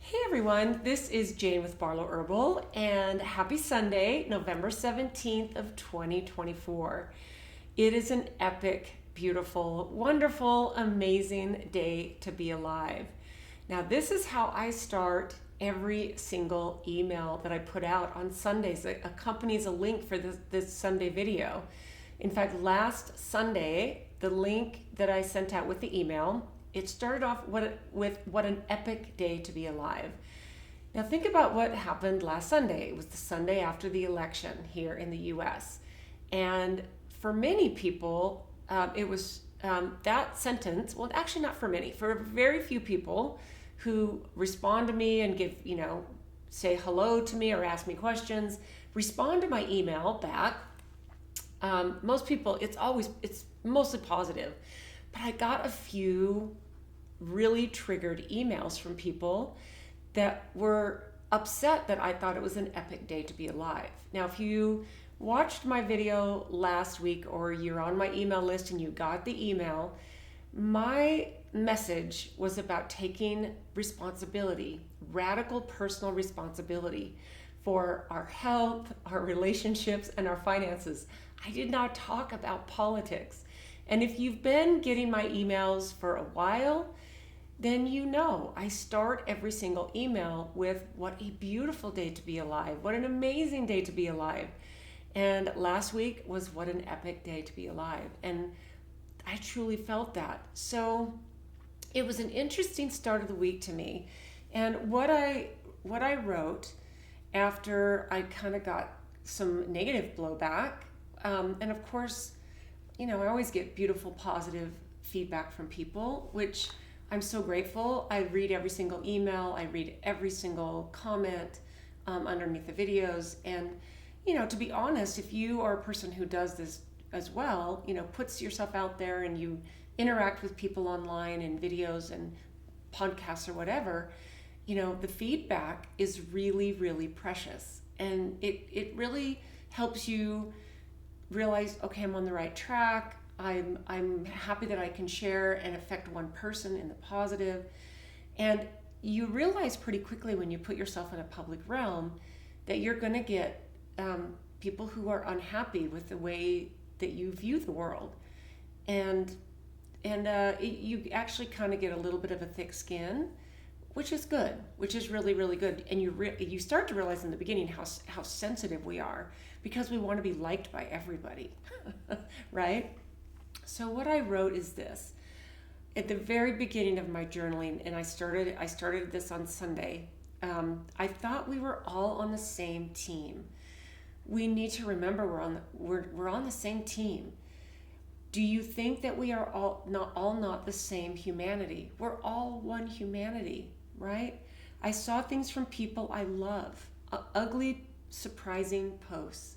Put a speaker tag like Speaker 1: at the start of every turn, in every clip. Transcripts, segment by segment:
Speaker 1: Hey everyone, this is Jane with Barlow Herbal, and happy Sunday, November 17th of 2024. It is an epic, beautiful, wonderful, amazing day to be alive. Now, this is how I start every single email that I put out on Sundays that accompanies a link for this Sunday video. In fact, last Sunday, the link that I sent out with the email, it started off with what an epic day to be alive. Now think about what happened last Sunday. It was the Sunday after the election here in the US. And for many people, it was that sentence, well, actually not for many, for very few people who respond to me and give, say hello to me or ask me questions, respond to my email back. Most people, it's mostly positive. But I got a few really triggered emails from people that were upset that I thought it was an epic day to be alive. Now, if you watched my video last week or you're on my email list and you got the email, my message was about taking responsibility, radical personal responsibility for our health, our relationships, and our finances. I did not talk about politics. And if you've been getting my emails for a while, then you know I start every single email with what a beautiful day to be alive, what an amazing day to be alive. And last week was what an epic day to be alive. And I truly felt that. So it was an interesting start of the week to me. And what I wrote after I kind of got some negative blowback, and of course, I always get beautiful, positive feedback from people, which I'm so grateful. I read every single email. I read every single comment underneath the videos. And, to be honest, if you are a person who does this as well, puts yourself out there and you interact with people online in videos and podcasts or whatever, the feedback is really, really precious. And it really helps you realize, okay, I'm on the right track. I'm happy that I can share and affect one person in the positive. And you realize pretty quickly when you put yourself in a public realm that you're going to get people who are unhappy with the way that you view the world. And you actually kind of get a little bit of a thick skin, which is good, which is really, really good. And you start to realize in the beginning how sensitive we are because we want to be liked by everybody, right? So what I wrote is this. At the very beginning of my journaling, and I started this on Sunday, I thought we were all on the same team. We need to remember we're on the same team. Do you think that we are all not the same humanity? We're all one humanity, right? I saw things from people I love, ugly, surprising posts.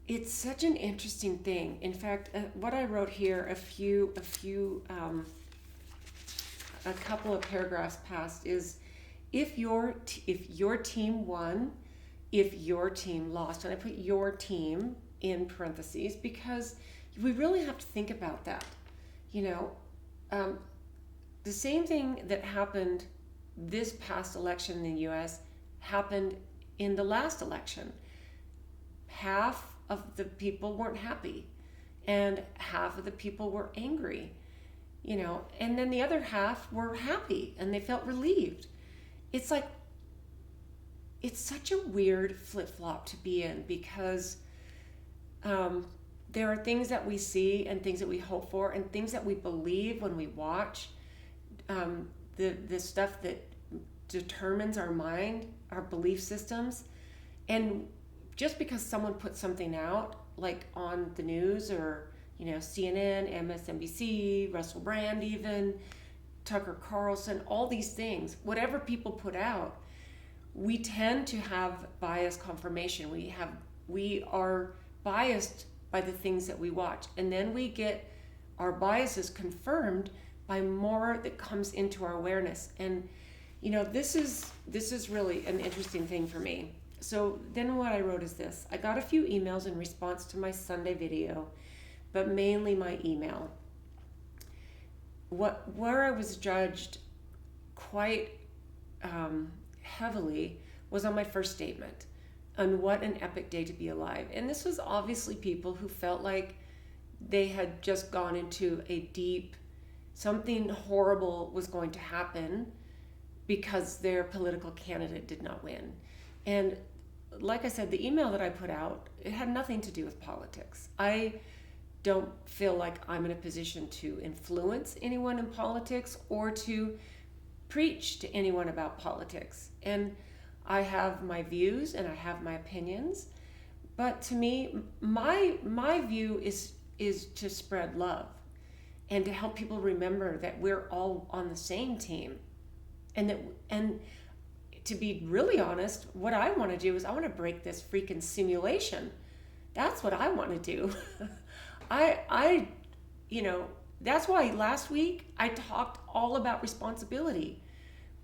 Speaker 1: It's such an interesting thing. In fact, what I wrote here a couple of paragraphs past is if your team won, if your team lost, and I put your team in parentheses because we really have to think about that. The same thing that happened this past election in the US happened in the last election. Half of the people weren't happy and half of the people were angry, and then the other half were happy and they felt relieved. It's like, it's such a weird flip-flop to be in because there are things that we see and things that we hope for and things that we believe when we watch the stuff that determines our mind, our belief systems. And just because someone puts something out, like on the news or, CNN, MSNBC, Russell Brand even, Tucker Carlson, all these things, whatever people put out, we tend to have bias confirmation. We are biased by the things that we watch. And then we get our biases confirmed by more that comes into our awareness. And, this is really an interesting thing for me. So then what I wrote is this. I got a few emails in response to my Sunday video, but mainly my email. where I was judged quite heavily was on my first statement on what an epic day to be alive. And this was obviously people who felt like they had just gone into a deep, something horrible was going to happen because their political candidate did not win. And like I said, the email that I put out, it had nothing to do with politics. I don't feel like I'm in a position to influence anyone in politics or to preach to anyone about politics. And I have my views and I have my opinions, but to me, my view is to spread love and to help people remember that we're all on the same team. And to be really honest, what I want to do is I want to break this freaking simulation. That's what I want to do. I that's why last week I talked all about responsibility.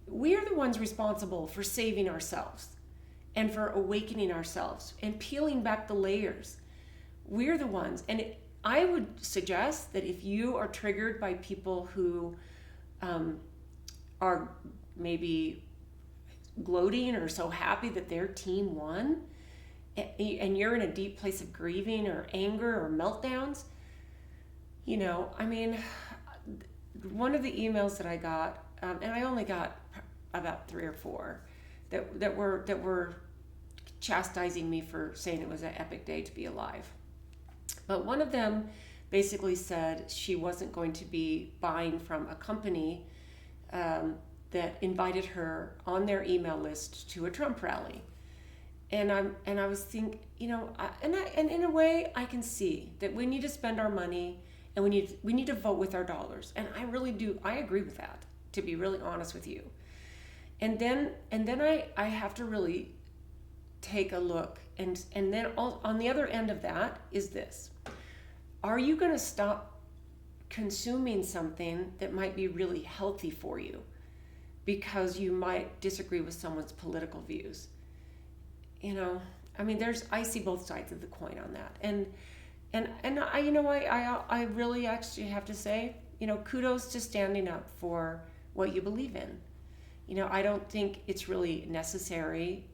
Speaker 1: We're the ones responsible for saving ourselves and for awakening ourselves and peeling back the layers. We're the ones. And I would suggest that if you are triggered by people who are maybe gloating or so happy that their team won, and you're in a deep place of grieving or anger or meltdowns, one of the emails that I got, and I only got about 3 or 4 that were chastising me for saying it was an epic day to be alive. But one of them basically said she wasn't going to be buying from a company that invited her on their email list to a Trump rally. And I was thinking, and in a way I can see that we need to spend our money and we need to vote with our dollars. And I really do. I agree with that, to be really honest with you. And then I have to really take a look. And then on the other end of that is this. Are you going to stop consuming something that might be really healthy for you because you might disagree with someone's political views? I see both sides of the coin on that. And I really actually have to say, kudos to standing up for what you believe in. I don't think it's really necessary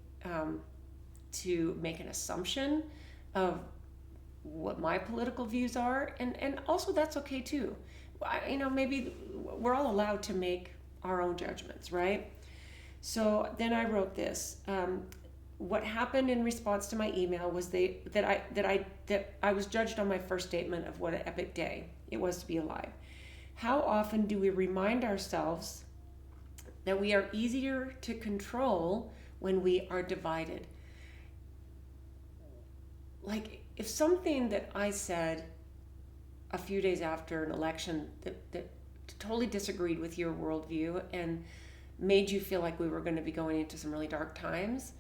Speaker 1: to make an assumption of what my political views are, and also that's okay too. Maybe we're all allowed to make our own judgments, right? So then I wrote this. What happened in response to my email was that I was judged on my first statement of what an epic day it was to be alive. How often do we remind ourselves that we are easier to control when we are divided? Like, if something that I said a few days after an election that totally disagreed with your worldview and made you feel like we were going to be going into some really dark times,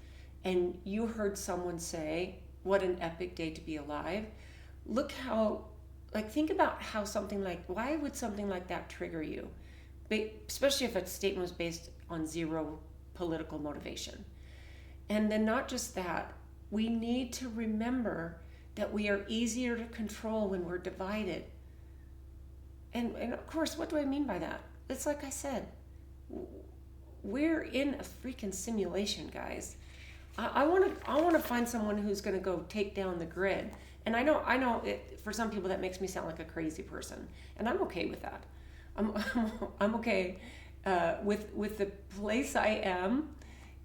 Speaker 1: and you heard someone say, what an epic day to be alive, think about how why would something like that trigger you? Especially if a statement was based on zero political motivation. And then not just that, we need to remember that we are easier to control when we're divided. And of course, what do I mean by that? It's like I said, we're in a freaking simulation, guys. I want to find someone who's going to go take down the grid. And I know for some people that makes me sound like a crazy person, and I'm okay with that. I'm okay with the place I am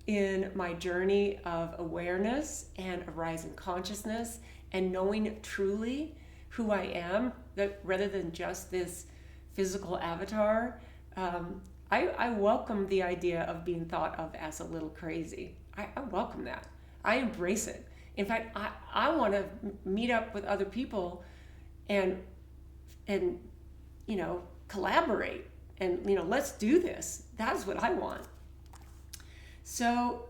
Speaker 1: in my journey of awareness and a rise in consciousness and knowing truly who I am, that rather than just this physical avatar. I welcome the idea of being thought of as a little crazy. I welcome that. I embrace it. In fact, I want to meet up with other people and collaborate and let's do this. That's what I want. So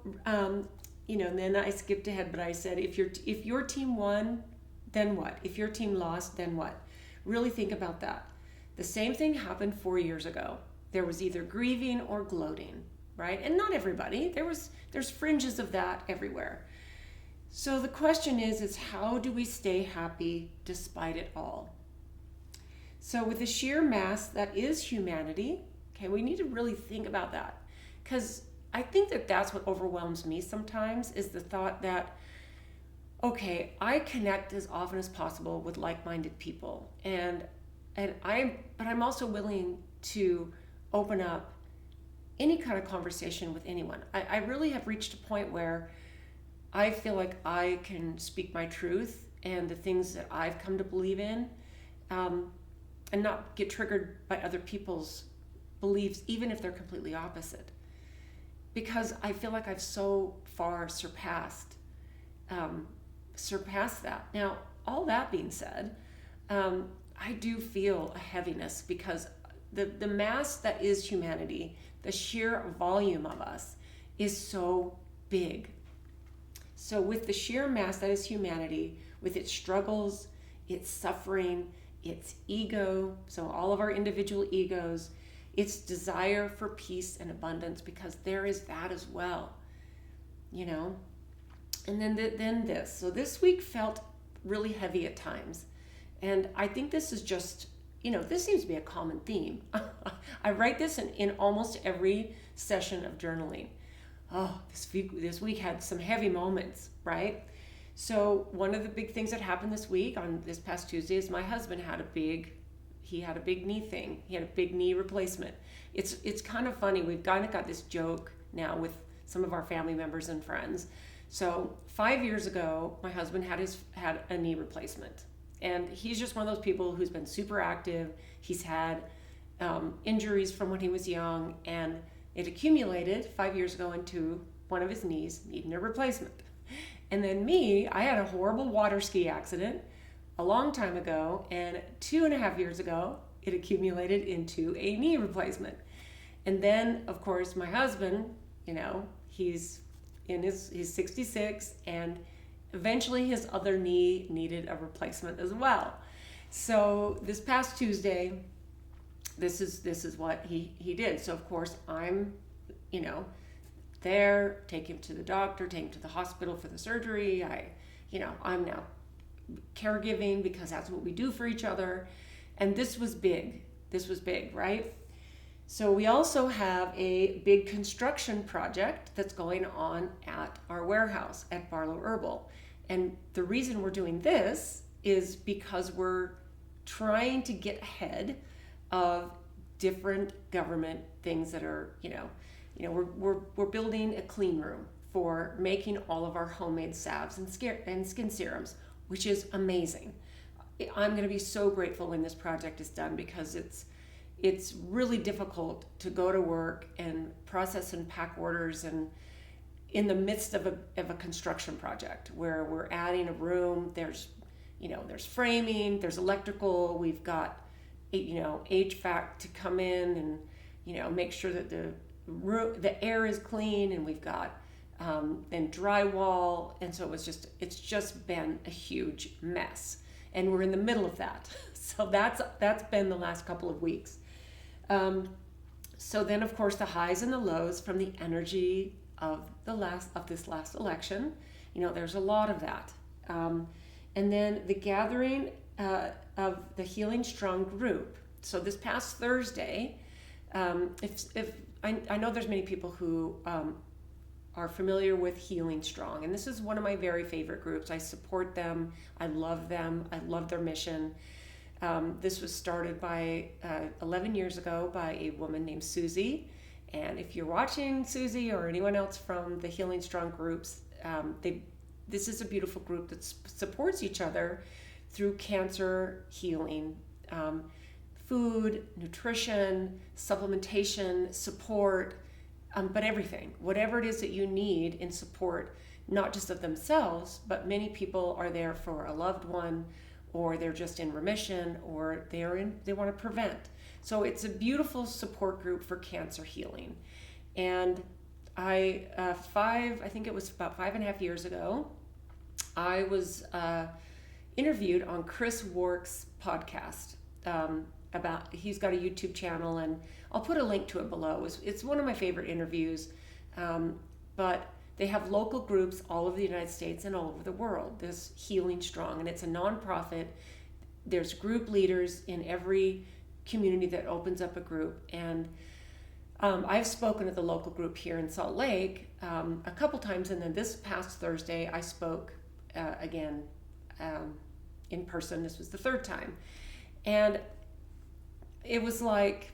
Speaker 1: and then I skipped ahead, but I said if your team won, then what? If your team lost, then what? Really think about that. The same thing happened 4 years ago. There was either grieving or gloating, right? And not everybody. There's fringes of that everywhere. So the question is how do we stay happy despite it all? So with the sheer mass that is humanity, okay, we need to really think about that, because I think that that's what overwhelms me sometimes, is the thought that, okay, I connect as often as possible with like-minded people, but I'm also willing to open up any kind of conversation with anyone. I really have reached a point where I feel like I can speak my truth and the things that I've come to believe in, and not get triggered by other people's beliefs, even if they're completely opposite. Because I feel like I've so far surpassed that. Now, all that being said, I do feel a heaviness, because the mass that is humanity, the sheer volume of us, is so big. So with the sheer mass that is humanity, with its struggles, its suffering, its ego, so all of our individual egos, its desire for peace and abundance, because there is that as well, you know. And then this. So this week felt really heavy at times. And I think this is just, this seems to be a common theme. I write this in almost every session of journaling. Oh, this week had some heavy moments, right? So one of the big things that happened this week, on this past Tuesday, is my husband had a big knee thing. He had a big knee replacement. It's kind of funny. We've kind of got this joke now with some of our family members and friends. So 5 years ago, my husband had a knee replacement, and he's just one of those people who's been super active. He's had injuries from when he was young, and it accumulated 5 years ago into one of his knees needing a replacement. And then I had a horrible water ski accident a long time ago, and 2.5 years ago, it accumulated into a knee replacement. And then, of course, my husband, he's 66, and eventually his other knee needed a replacement as well. So this past Tuesday, this is what he did. So of course I'm, there, take him to the doctor, take him to the hospital for the surgery. I'm now caregiving, because that's what we do for each other. And this was big, right? So we also have a big construction project that's going on at our warehouse at Barlow Herbal. And the reason we're doing this is because we're trying to get ahead of different government things that are, we're building a clean room for making all of our homemade salves and skin serums, which is amazing. I'm going to be so grateful when this project is done, because it's really difficult to go to work and process and pack orders, and in the midst of a construction project where we're adding a room, there's framing, there's electrical, we've got HVAC to come in and make sure that the air is clean, and we've got then drywall, and so it's just been a huge mess, and we're in the middle of that. So that's been the last couple of weeks. So then, of course, the highs and the lows from the energy of this last election. There's a lot of that. And then the gathering of the Healing Strong group. So this past Thursday, if I know there's many people who are familiar with Healing Strong, and this is one of my very favorite groups. I support them. I love them. I love their mission. This was started by 11 years ago by a woman named Susie. And if you're watching, Susie, or anyone else from the Healing Strong groups, this is a beautiful group that supports each other through cancer healing, food, nutrition, supplementation, support, but everything, whatever it is that you need in support, not just of themselves, but many people are there for a loved one, or they're just in remission, or they want to prevent. So it's a beautiful support group for cancer healing. And I think it was about 5.5 years ago, I was interviewed on Chris Wark's podcast he's got a YouTube channel, and I'll put a link to it below. It's one of my favorite interviews, but they have local groups all over the United States and all over the world, this Healing Strong, and it's a nonprofit there's group leaders in every community that opens up a group. And I've spoken at the local group here in Salt Lake a couple times, and then this past Thursday I spoke again in person. This was the third time. And it was like,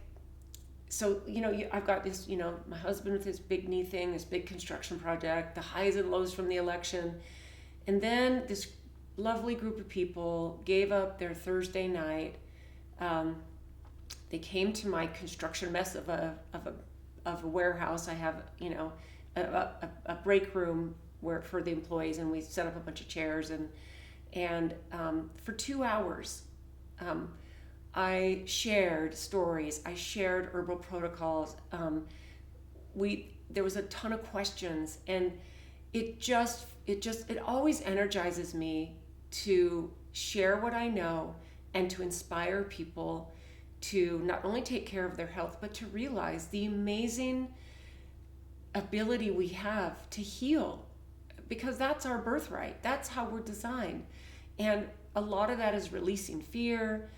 Speaker 1: so, I've got this, my husband with his big knee thing, this big construction project, the highs and lows from the election. And then this lovely group of people gave up their Thursday night. They came to my construction mess of a warehouse. I have, a break room where for the employees, and we set up a bunch of chairs, and for 2 hours, I shared stories. I shared herbal protocols. There was a ton of questions, and it always energizes me to share what I know and to inspire people to not only take care of their health, but to realize the amazing ability we have to heal, because that's our birthright. That's how we're designed. And a lot of that is releasing fear,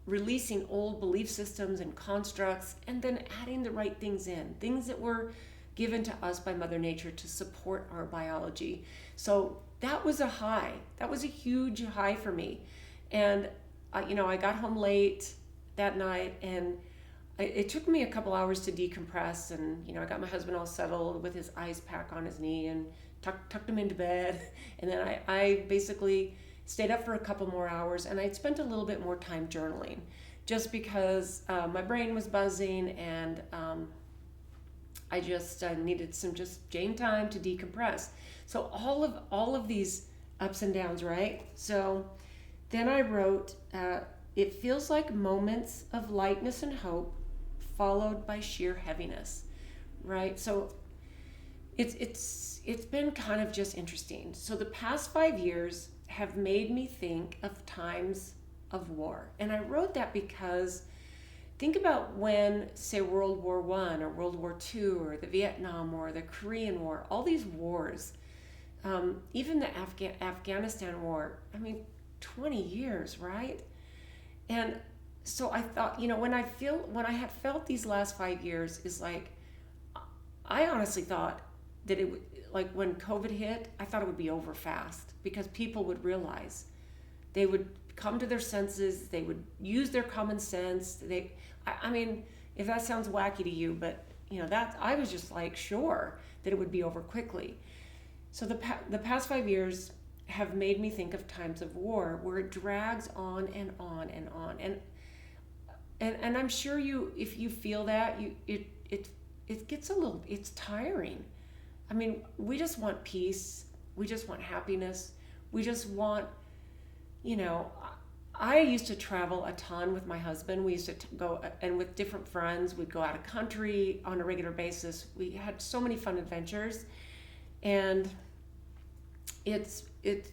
Speaker 1: releasing old belief systems and constructs, and then adding the right things in, things that were given to us by Mother Nature to support our biology. So that was a high. That was a huge high for me. And I got home late that night, and it took me a couple hours to decompress. And I got my husband all settled with his ice pack on his knee and tucked him into bed. And then I basically stayed up for a couple more hours, and I'd spent a little bit more time journaling, just because my brain was buzzing, and I just needed some just Jane time to decompress. So all of these ups and downs, right? So then I wrote, it feels like moments of lightness and hope followed by sheer heaviness, right? So it's been kind of just interesting. So the past 5 years have made me think of times of war. And I wrote that because think about when, say, World War I or World War II or the Vietnam War, the Korean War, all these wars, even the Afghanistan War, 20 years, right? And so I thought, when I had felt these last 5 years is like, I honestly thought that it would, like when COVID hit, I thought it would be over fast, because people would realize, they would come to their senses, they would use their common sense. If that sounds wacky to you, but that I was just like sure that it would be over quickly. So the past 5 years have made me think of times of war where it drags on and on and on, and I'm sure if you feel that it gets it's tiring. We just want peace. We just want happiness. We just want, I used to travel a ton with my husband. We used to go, and with different friends, we'd go out of country on a regular basis. We had so many fun adventures, and it's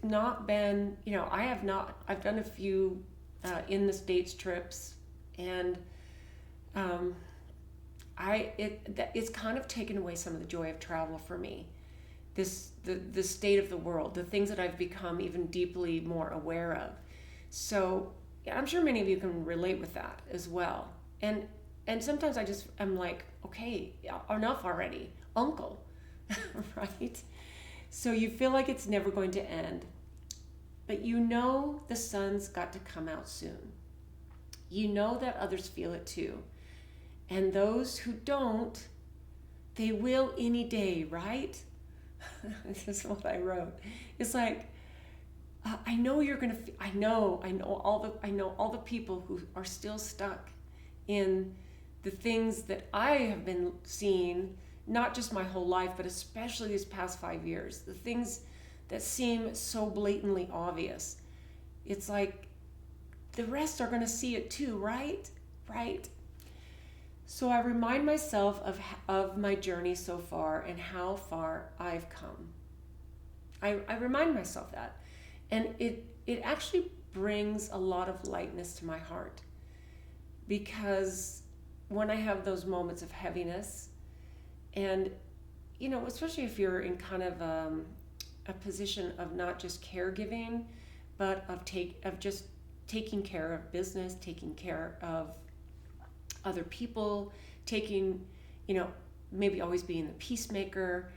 Speaker 1: not been, I've done a few in the States trips, and it's kind of taken away some of the joy of travel for me. The state of the world, the things that I've become even deeply more aware of. So I'm sure many of you can relate with that as well. And sometimes I'm like, okay, enough already, uncle, right? So you feel like it's never going to end, but the sun's got to come out soon. That others feel it too. And those who don't, they will any day, right? This is what I wrote. It's like, I know you're gonna. I know all the people who are still stuck in the things that I have been seeing, not just my whole life, but especially these past 5 years. The things that seem so blatantly obvious. It's like the rest are gonna see it too, right? Right. So I remind myself of my journey so far and how far I've come. I remind myself that. And it actually brings a lot of lightness to my heart, because when I have those moments of heaviness, and, especially if you're in kind of a position of not just caregiving, but of just taking care of business, taking care of other people, taking, maybe always being the peacemaker,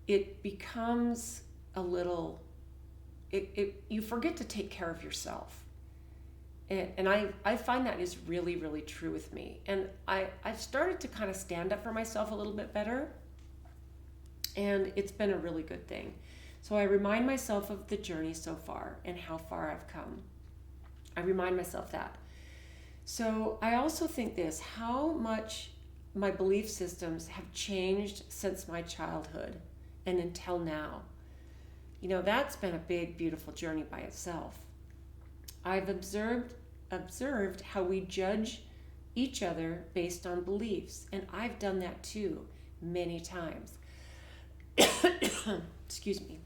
Speaker 1: it becomes a little, you forget to take care of yourself. And I find that is really, really true with me. And I've started to kind of stand up for myself a little bit better. And it's been a really good thing. So I remind myself of the journey so far and how far I've come. I remind myself that. So I also think this, how much my belief systems have changed since my childhood and until now. That's been a big, beautiful journey by itself. I've observed how we judge each other based on beliefs, and I've done that too many times. Excuse me.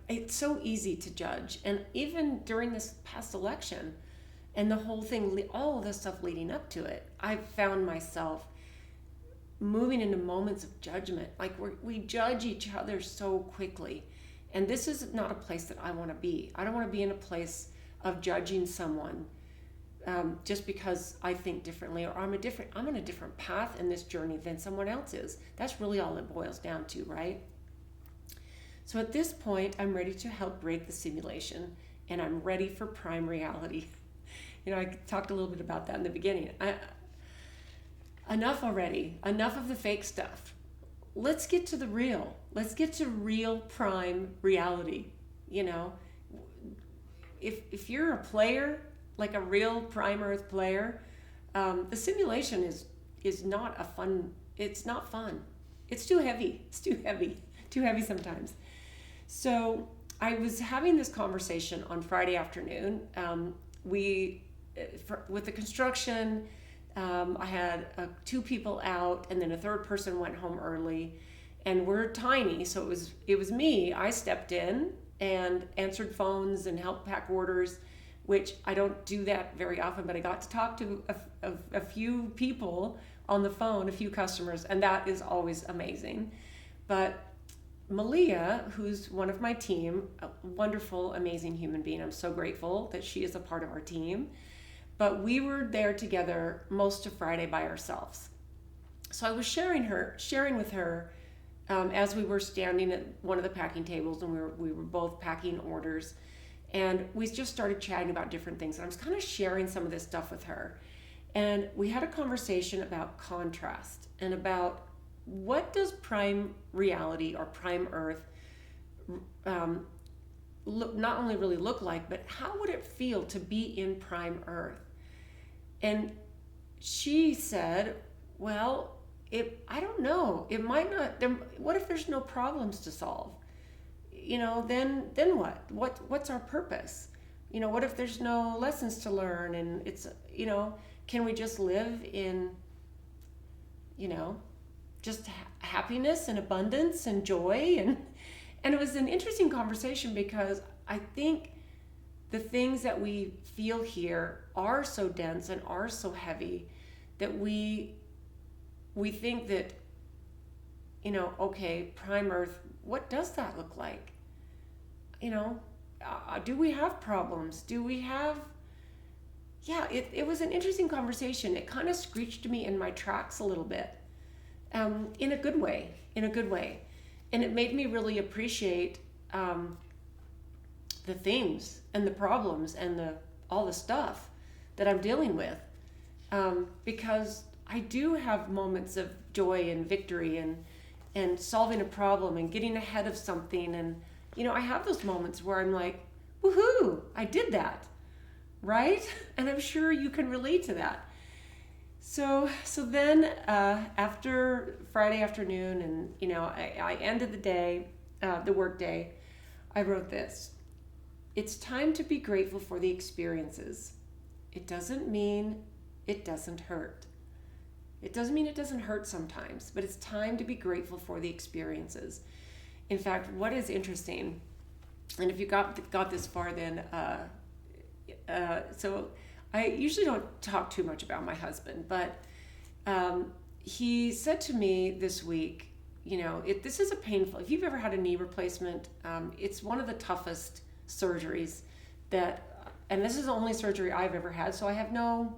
Speaker 1: It's so easy to judge, and even during this past election and the whole thing, all of the stuff leading up to it, I've found myself moving into moments of judgment. Like we judge each other so quickly. And this is not a place that I want to be. I don't want to be in a place of judging someone just because I think differently, or I'm on a different path in this journey than someone else is. That's really all it boils down to, right? So at this point, I'm ready to help break the simulation, and I'm ready for prime reality. I talked a little bit about that in the beginning. Enough already. Enough of the fake stuff. Let's get to the real. Let's get to real prime reality. If you're a player, like a real prime Earth player, the simulation is not a fun. It's not fun. It's too heavy. It's too heavy sometimes. So I was having this conversation on Friday afternoon. With the construction, I had 2 people out, and then a third person went home early, and we're tiny, so it was me. I stepped in and answered phones and helped pack orders, which I don't do that very often, but I got to talk to a few people on the phone, a few customers, and that is always amazing. But Malia, who's one of my team, a wonderful, amazing human being, I'm so grateful that she is a part of our team. But we were there together most of Friday by ourselves. So I was sharing with her as we were standing at one of the packing tables, and we were both packing orders, and we just started chatting about different things. And I was kind of sharing some of this stuff with her. And we had a conversation about contrast and about what does prime reality or prime Earth not only really look like, but how would it feel to be in prime Earth? And she said, well, I don't know. It might not. What if there's no problems to solve? Then what? What's our purpose? What if there's no lessons to learn? And it's, can we just live in, just happiness and abundance and joy? And it was an interesting conversation because I think the things that we feel here are so dense and are so heavy that we think that, okay, prime Earth, what does that look like? Do we have problems? Do we have... Yeah, it was an interesting conversation. It kind of screeched me in my tracks a little bit, in a good way. And it made me really appreciate the things and the problems and all the stuff that I'm dealing with, because I do have moments of joy and victory and solving a problem and getting ahead of something, and I have those moments where I'm like, woohoo, I did that, right? And I'm sure you can relate to that. So then after Friday afternoon, and I ended the day, the work day, I wrote this: it's time to be grateful for the experiences. It doesn't mean it doesn't hurt. It doesn't mean it doesn't hurt sometimes, but it's time to be grateful for the experiences. In fact, what is interesting, and if you got this far, then so I usually don't talk too much about my husband, but he said to me this week, this is a painful, if you've ever had a knee replacement, it's one of the toughest surgeries that, and this is the only surgery I've ever had, so I have no,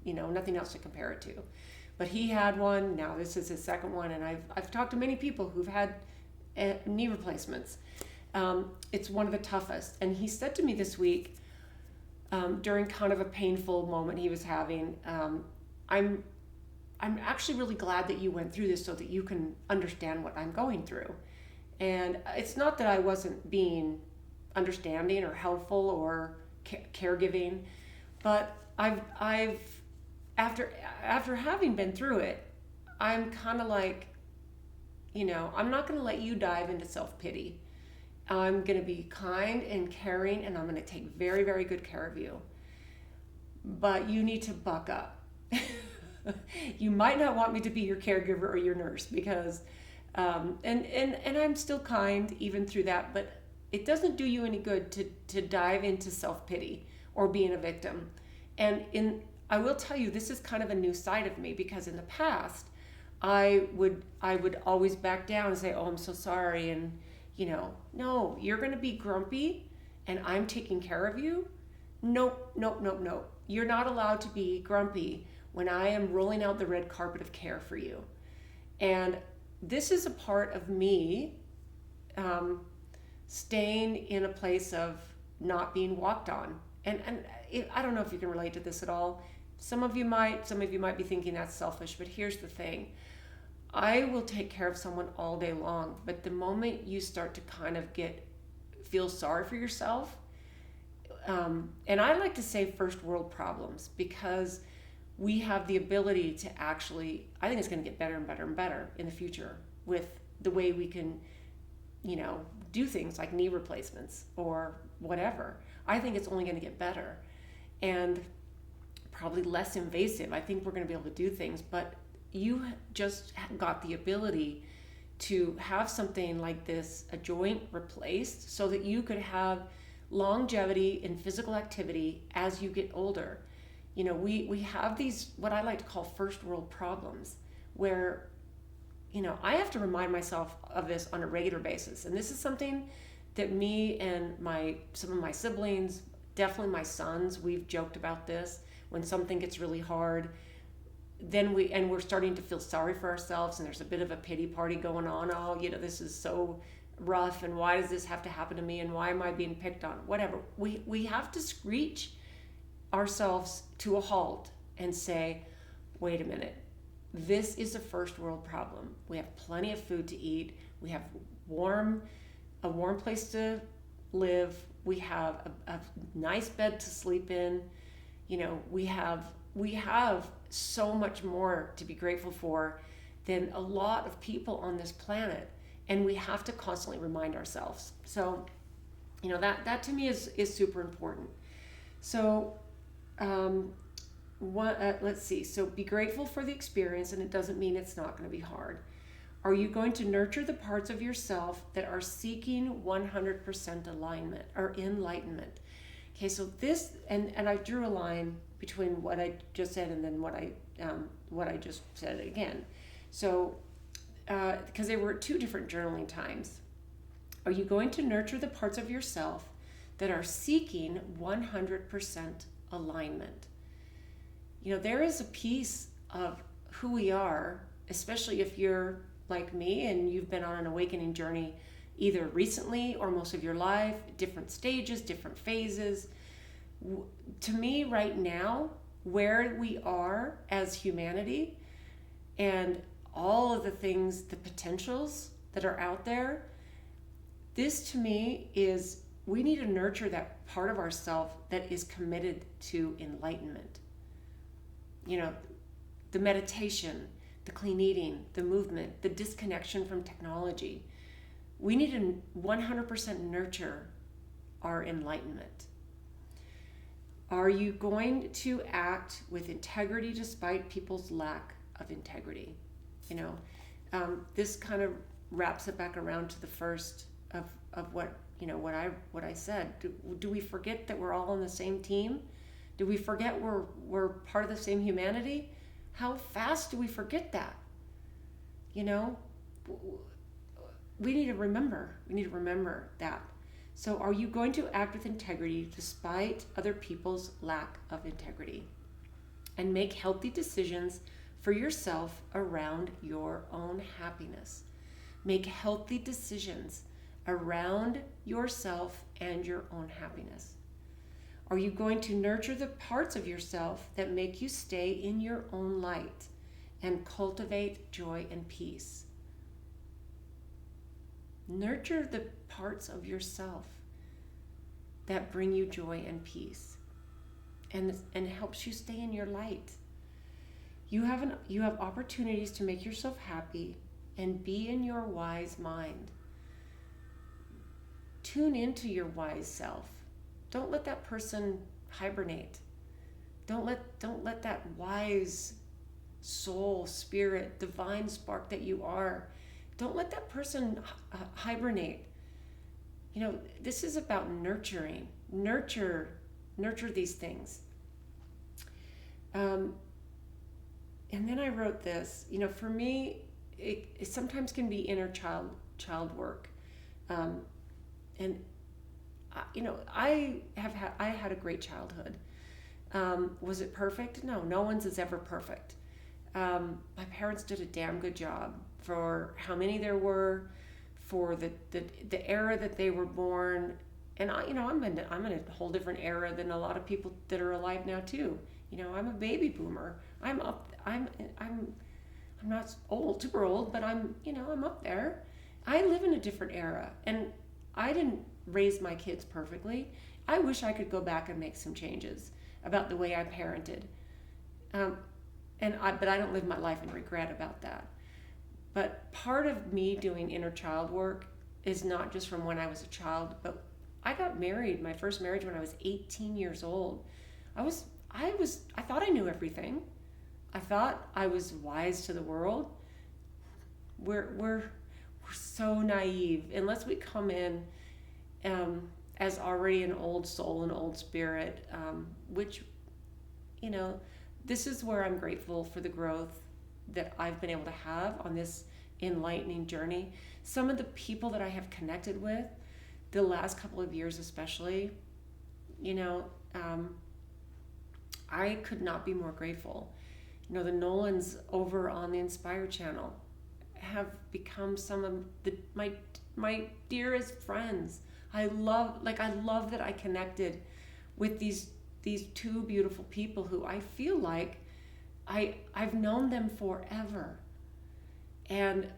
Speaker 1: nothing else to compare it to. But he had one. Now this is his second one, and I've talked to many people who've had knee replacements. It's one of the toughest. And he said to me this week, during kind of a painful moment he was having, I'm actually really glad that you went through this so that you can understand what I'm going through. And it's not that I wasn't being understanding or helpful or caregiving, but I've after having been through it, I'm kind of like, I'm not going to let you dive into self-pity. I'm going to be kind and caring, and I'm going to take very, very good care of you. But you need to buck up. You might not want me to be your caregiver or your nurse because, and I'm still kind even through that, but it doesn't do you any good to dive into self-pity or being a victim. And I will tell you, this is kind of a new side of me, because in the past, I would always back down and say, oh, I'm so sorry. And, no, you're going to be grumpy and I'm taking care of you. Nope. You're not allowed to be grumpy when I am rolling out the red carpet of care for you. And this is a part of me staying in a place of not being walked on. And I don't know if you can relate to this at all. Some of you might be thinking that's selfish, but here's the thing. I will take care of someone all day long, but the moment you start to kind of feel sorry for yourself, and I like to say first world problems, because we have the ability to actually, I think it's going to get better and better and better in the future with the way we can, do things like knee replacements or whatever. I think it's only going to get better and probably less invasive. I think we're going to be able to do things, but you just got the ability to have something like this, a joint replaced, so that you could have longevity in physical activity as you get older. We have these, what I like to call first world problems, where, I have to remind myself of this on a regular basis. And this is something that me and some of my siblings, definitely my sons, we've joked about this. When something gets really hard, then we're starting to feel sorry for ourselves, and there's a bit of a pity party going on. Oh, this is so rough, and why does this have to happen to me, and why am I being picked on? Whatever. We have to screech ourselves to a halt and say, wait a minute, this is a first world problem. We have plenty of food to eat. We have a warm place to live. We have a nice bed to sleep in. We have so much more to be grateful for than a lot of people on this planet, and we have to constantly remind ourselves. So, that to me is super important. So, let's see. So, be grateful for the experience, and it doesn't mean it's not going to be hard. Are you going to nurture the parts of yourself that are seeking 100% alignment or enlightenment? Okay, so this, and I drew a line between what I just said and then what I just said again. So, because they were two different journaling times. Are you going to nurture the parts of yourself that are seeking 100% alignment? There is a piece of who we are, especially if you're like me and you've been on an awakening journey either recently or most of your life, different stages, different phases. To me right now, where we are as humanity and all of the things, the potentials that are out there, this to me is, we need to nurture that part of ourselves that is committed to enlightenment. The meditation, the clean eating, the movement, the disconnection from technology. We need to 100% nurture our enlightenment. Are you going to act with integrity despite people's lack of integrity? This kind of wraps it back around to the first of what I said. Do we forget that we're all on the same team? Do we forget we're part of the same humanity? How fast do we forget that? We need to remember that. So are you going to act with integrity despite other people's lack of integrity? And make healthy decisions for yourself around your own happiness. Make healthy decisions around yourself and your own happiness. Are you going to nurture the parts of yourself that make you stay in your own light and cultivate joy and peace? Nurture the parts of yourself that bring you joy and peace and helps you stay in your light. You have opportunities to make yourself happy and be in your wise mind. Tune into your wise self. Don't let that person hibernate. Don't let that wise soul, spirit, divine spark that you are, don't let that person hibernate. This is about nurturing. Nurture these things. And then I wrote this. For me, it sometimes can be inner child work. And I had a great childhood. Was it perfect? No one's is ever perfect. My parents did a damn good job for how many there were, for the era that they were born. And I'm in a whole different era than a lot of people that are alive now too. I'm a baby boomer. I'm not old, super old, but I'm up there. I live in a different era, and I didn't raise my kids perfectly. I wish I could go back and make some changes about the way I parented. But I don't live my life in regret about that. But part of me doing inner child work is not just from when I was a child, but I got married, my first marriage, when I was 18 years old. I thought I knew everything. I thought I was wise to the world. We're so naive unless we come in as already an old soul, an old spirit, which, this is where I'm grateful for the growth that I've been able to have on this enlightening journey. Some of the people that I have connected with the last couple of years especially, I could not be more grateful. The Nolans over on the Inspire channel have become some of my dearest friends. I love that I connected with these two beautiful people who I feel like I've known them forever. And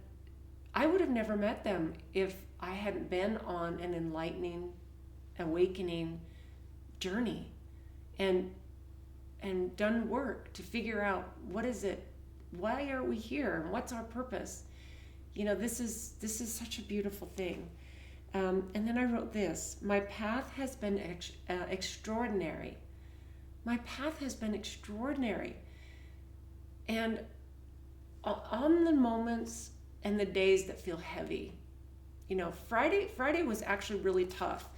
Speaker 1: I would have never met them if I hadn't been on an enlightening, awakening journey and done work to figure out what is it, why are we here, and what's our purpose. This is such a beautiful thing. And then I wrote this: my path has been extraordinary. My path has been extraordinary. And on the moments and the days that feel heavy, Friday was actually really tough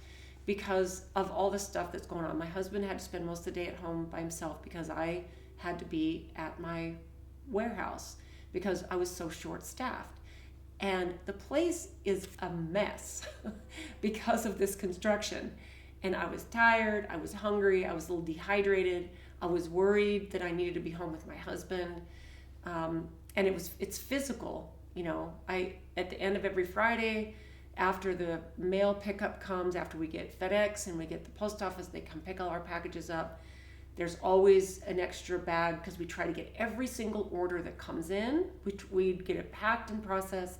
Speaker 1: because of all the stuff that's going on. My husband had to spend most of the day at home by himself because I had to be at my warehouse because I was so short-staffed. And the place is a mess because of this construction. And I was tired, I was hungry, I was a little dehydrated, I was worried that I needed to be home with my husband. And it's physical. At the end of every Friday, after the mail pickup comes, after we get FedEx and we get the post office, they come pick all our packages up. There's always an extra bag because we try to get every single order that comes in. We get it packed and processed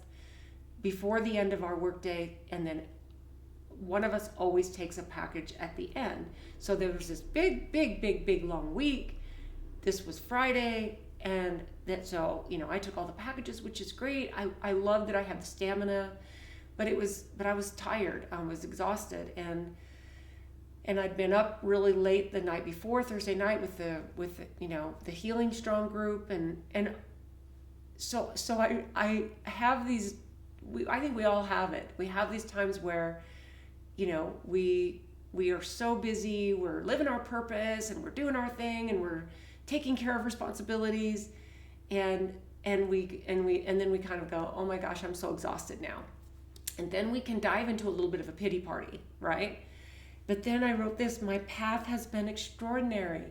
Speaker 1: before the end of our workday, and then one of us always takes a package at the end. So there was this big long week. This was Friday, and so I took all the packages, which is great. I love that I have the stamina, but I was tired. I was exhausted, and I'd been up really late the night before, Thursday night, with the Healing Strong group, and so I have these. I think we all have it. We have these times where, we are so busy, we're living our purpose, and we're doing our thing, and we're taking care of responsibilities, and then we kind of go, oh my gosh, I'm so exhausted now. And then we can dive into a little bit of a pity party, right? But then I wrote this: my path has been extraordinary.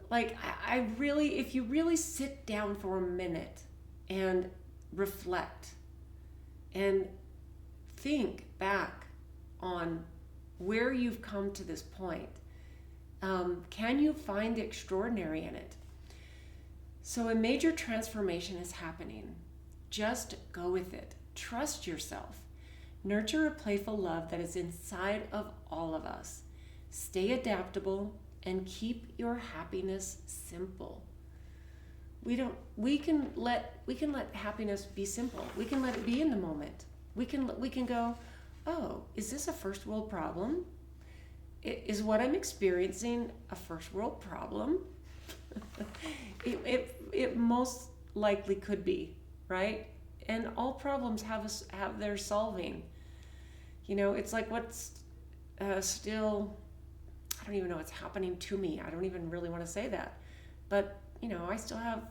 Speaker 1: Like, I really, if you really sit down for a minute and reflect and think back on where you've come to this point, can you find the extraordinary in it? So a major transformation is happening. Just go with it. Trust yourself. Nurture a playful love that is inside of all of us. Stay adaptable and keep your happiness simple. We can let happiness be simple. We can let it be in the moment. We can go, oh, is this a first world problem? Is what I'm experiencing a first world problem? It most likely could be, right? And all problems have their solving. You know, it's like what's still, I don't even know what's happening to me. I don't even really want to say that. But, you know, I still have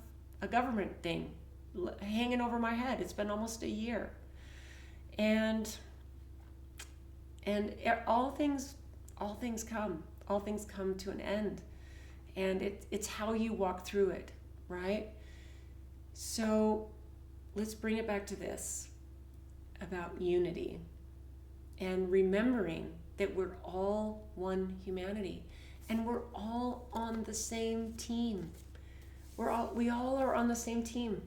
Speaker 1: a government thing hanging over my head. It's been almost a year. And all things come to an end. And it's how you walk through it, right? So let's bring it back to this about unity and remembering that we're all one humanity and we're all on the same team. We all are on the same team.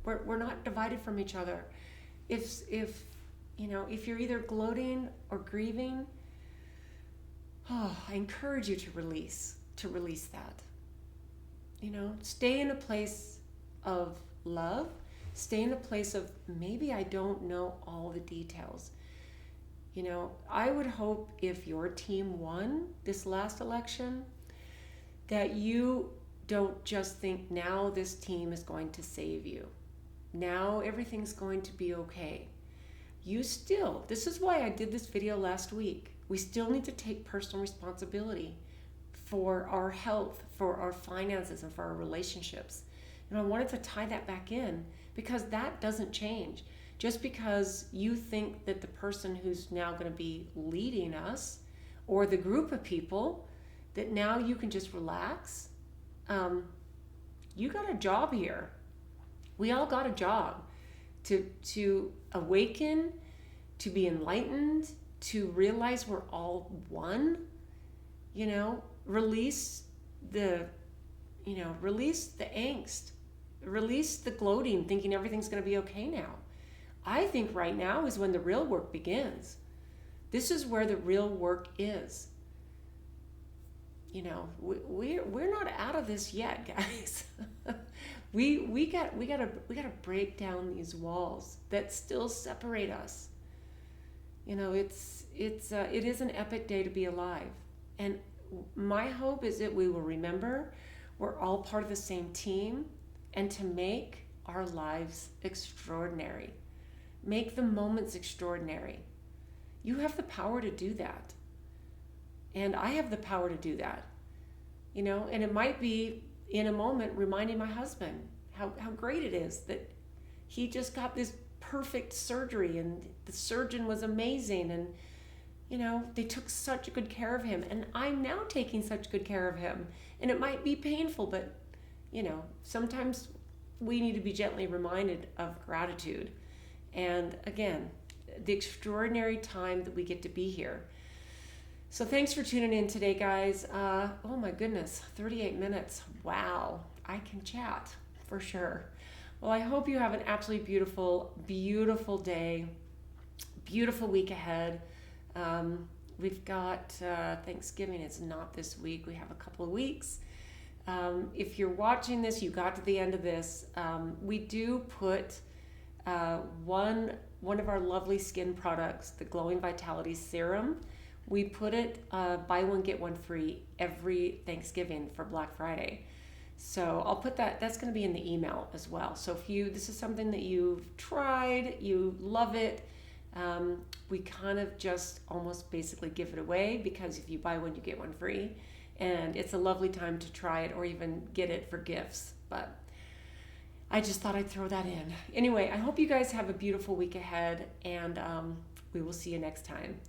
Speaker 1: We're not divided from each other. If you're either gloating or grieving, I encourage you to release that. You know, stay in a place of love. Stay in a place of, maybe I don't know all the details. You know, I would hope if your team won this last election, that you don't just think now this team is going to save you. Now everything's going to be okay. This is why I did this video last week. We still need to take personal responsibility for our health, for our finances, and for our relationships. And I wanted to tie that back in because that doesn't change. Just because you think that the person who's now going to be leading us, or the group of people, that now you can just relax, you got a job here. We all got a job to awaken, to be enlightened, to realize we're all one. You know, release the angst, release the gloating, thinking everything's going to be okay now. I think right now is when the real work begins. This is where the real work is. You know, we're not out of this yet, guys. we gotta break down these walls that still separate us. You know, it is an epic day to be alive, and my hope is that we will remember we're all part of the same team, and to make our lives extraordinary. Make the moments extraordinary. You have the power to do that. And I have the power to do that. You know, and it might be in a moment reminding my husband how great it is that he just got this perfect surgery and the surgeon was amazing, and you know, they took such good care of him, and I'm now taking such good care of him. And it might be painful, but you know, sometimes we need to be gently reminded of gratitude. And again, the extraordinary time that we get to be here. So thanks for tuning in today, guys. Oh my goodness, 38 minutes. Wow, I can chat for sure. Well, I hope you have an absolutely beautiful, beautiful day, beautiful week ahead. We've got Thanksgiving. It's not this week. We have a couple of weeks. If you're watching this, you got to the end of this. We do put one of our lovely skin products, the Glowing Vitality Serum. We put it buy one get one free every Thanksgiving for Black Friday. So I'll put that's going to be in the email as well. So if this is something that you've tried, you love it, we kind of just almost basically give it away, because if you buy one, you get one free. And it's a lovely time to try it or even get it for gifts. But I just thought I'd throw that in. Anyway, I hope you guys have a beautiful week ahead, and we will see you next time.